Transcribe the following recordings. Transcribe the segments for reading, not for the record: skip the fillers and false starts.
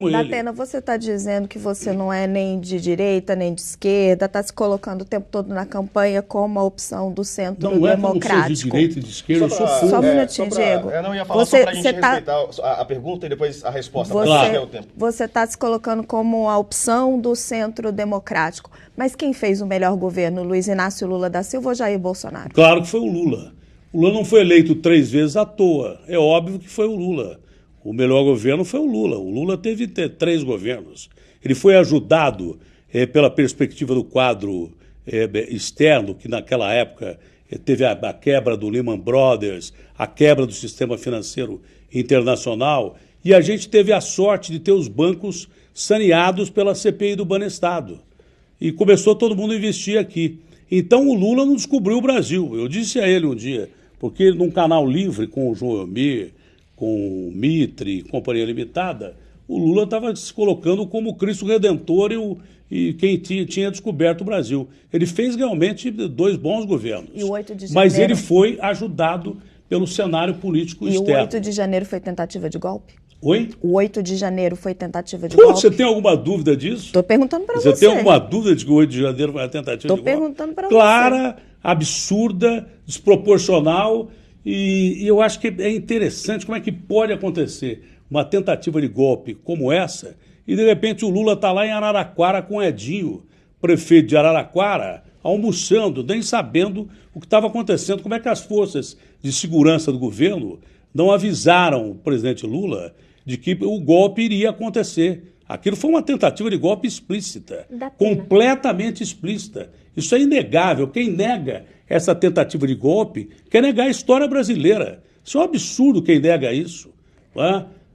ele. Datena, você está dizendo que você não é nem de direita, nem de esquerda, está se colocando o tempo todo na campanha como a opção do centro Não é que eu não democrático. seja de direita e de esquerda, eu sou pouco. Só um minutinho, Diego. Eu não ia falar só para a gente respeitar a pergunta e depois a resposta. Você está se colocando como a opção do centro democrático. Mas quem fez o melhor governo, Luiz Inácio Lula da Silva ou Jair Bolsonaro? Claro que foi o Lula. O Lula não foi eleito 3 vezes à toa. É óbvio que foi o Lula. O melhor governo foi o Lula. O Lula teve 3 governos. Ele foi ajudado pela perspectiva do quadro externo, que naquela época teve a quebra do Lehman Brothers, a quebra do sistema financeiro internacional, e a gente teve a sorte de ter os bancos saneados pela CPI do Banestado. E começou todo mundo a investir aqui. Então o Lula não descobriu o Brasil. Eu disse a ele um dia, porque num canal livre com o João Elmir, com o Mitre, Companhia Limitada, o Lula estava se colocando como o Cristo Redentor e quem tinha descoberto o Brasil. Ele fez realmente 2 bons governos. E o 8 de janeiro... Mas ele foi ajudado pelo cenário político externo. E o 8 de janeiro foi tentativa de golpe? Oi? O 8 de janeiro foi tentativa de golpe? Você tem alguma dúvida disso? Estou perguntando para você. Você tem alguma dúvida de que o 8 de janeiro foi uma tentativa de golpe? Estou perguntando para você. Clara, absurda, desproporcional. E eu acho que é interessante como é que pode acontecer uma tentativa de golpe como essa e, de repente, o Lula está lá em Araraquara com o Edinho, prefeito de Araraquara, almoçando, nem sabendo o que estava acontecendo. Como é que as forças de segurança do governo não avisaram o presidente Lula de que o golpe iria acontecer? Aquilo foi uma tentativa de golpe explícita, completamente explícita. Isso é inegável. Quem nega essa tentativa de golpe quer negar a história brasileira. Isso é um absurdo quem nega isso.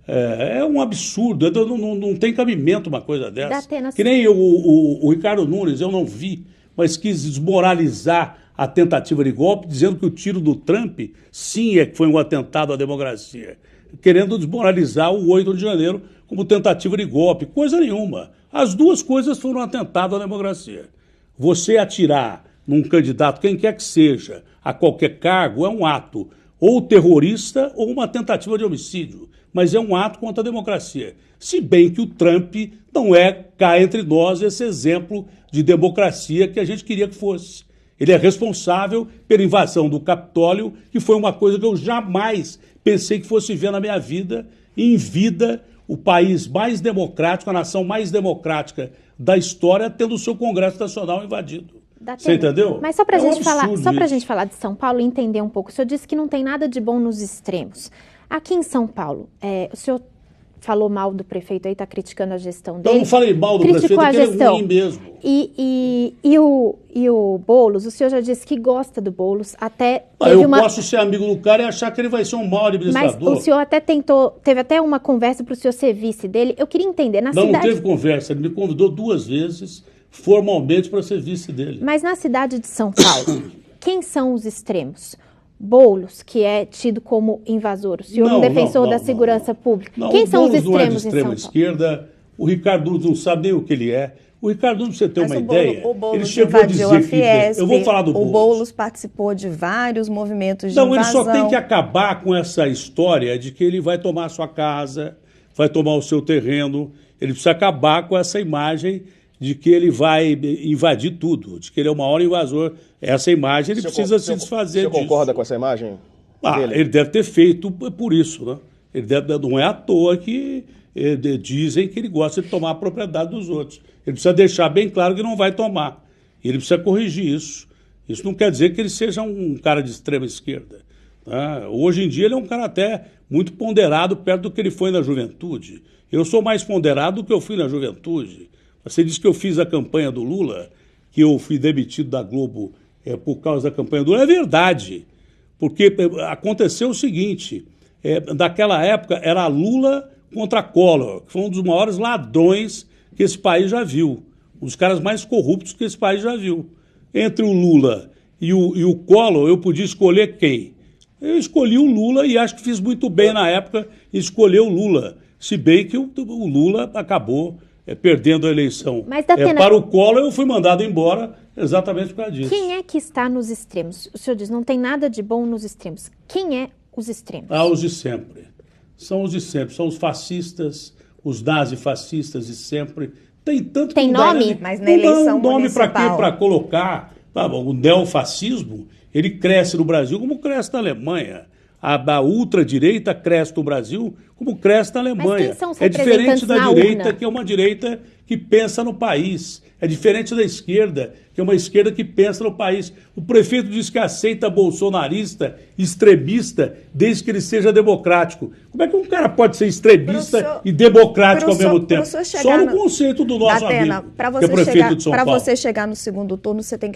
É um absurdo. Não tem cabimento uma coisa dessa. Que nem o Ricardo Nunes, eu não vi, mas quis desmoralizar a tentativa de golpe, dizendo que o tiro do Trump, sim, foi um atentado à democracia, querendo desmoralizar o 8 de janeiro como tentativa de golpe. Coisa nenhuma. As 2 coisas foram um atentado à democracia. Você atirar num candidato, quem quer que seja, a qualquer cargo, é um ato ou terrorista ou uma tentativa de homicídio. Mas é um ato contra a democracia. Se bem que o Trump não é, cá entre nós, esse exemplo de democracia que a gente queria que fosse. Ele é responsável pela invasão do Capitólio, que foi uma coisa que eu jamais pensei que fosse ver na minha vida. Em vida, o país mais democrático, a nação mais democrática da história, tendo o seu Congresso Nacional invadido. Você entendeu? Mas só para a gente falar de São Paulo e entender um pouco, o senhor disse que não tem nada de bom nos extremos. Aqui em São Paulo, o senhor falou mal do prefeito aí, está criticando a gestão dele. Eu não falei mal do prefeito, porque ele é ruim mesmo. E o Boulos, o senhor já disse que gosta do Boulos, até... Posso ser amigo do cara e achar que ele vai ser um mau administrador. Mas o senhor até teve até uma conversa para o senhor ser vice dele. Eu queria entender, não teve conversa, ele me convidou 2 vezes, formalmente, para ser vice dele. Mas na cidade de São Paulo, quem são os extremos? Boulos, que é tido como invasor, o senhor é um defensor da segurança pública. Quem são os extremos em São Paulo? Não é de extrema esquerda, o Ricardo Nunes não sabe nem o que ele é. O Ricardo Nunes, pra você ter uma ideia, ele chegou a dizer que... Eu vou falar do Boulos. O Boulos participou de vários movimentos de invasão. Não, ele só tem que acabar com essa história de que ele vai tomar a sua casa, vai tomar o seu terreno. Ele precisa acabar com essa imagem de que ele vai invadir tudo, de que ele é o maior invasor. Essa imagem ele precisa se desfazer disso. Você concorda com essa imagem dele? Ele deve ter feito por isso, né? Não é à toa que dizem que ele gosta de tomar a propriedade dos outros. Ele precisa deixar bem claro que não vai tomar. Ele precisa corrigir isso. Isso não quer dizer que ele seja um cara de extrema esquerda. Tá? Hoje em dia ele é um cara até muito ponderado perto do que ele foi na juventude. Eu sou mais ponderado do que eu fui na juventude. Você disse que eu fiz a campanha do Lula, que eu fui demitido da Globo por causa da campanha do Lula. É verdade, porque aconteceu o seguinte, naquela época era Lula contra Collor, que foi um dos maiores ladrões que esse país já viu, os caras mais corruptos que esse país já viu. Entre o Lula e o Collor, eu podia escolher quem? Eu escolhi o Lula e acho que fiz muito bem na época em escolher o Lula, se bem que o Lula acabou perdendo a eleição. Mas, Datena, para o Collor, eu fui mandado embora exatamente por causa disso. Quem é que está nos extremos? O senhor diz, não tem nada de bom nos extremos. Quem é os extremos? Os de sempre. São os de sempre. São os fascistas, os nazifascistas de sempre. Tem tanto tem que nome? Mas na eleição um nome para quê? municipal. Para colocar. O neofascismo, ele cresce no Brasil como cresce na Alemanha. A ultradireita cresce no Brasil como cresce na Alemanha. quem são os É diferente representantes da na direita, urna? que é uma direita que pensa no país. É diferente da esquerda, que é uma esquerda que pensa no país. O prefeito diz que aceita bolsonarista, extremista, desde que ele seja democrático. Como é que um cara pode ser extremista e democrático ao mesmo tempo? Só no conceito do nosso Datena, amigo, que é prefeito de São Paulo. Para você chegar no segundo turno, você tem que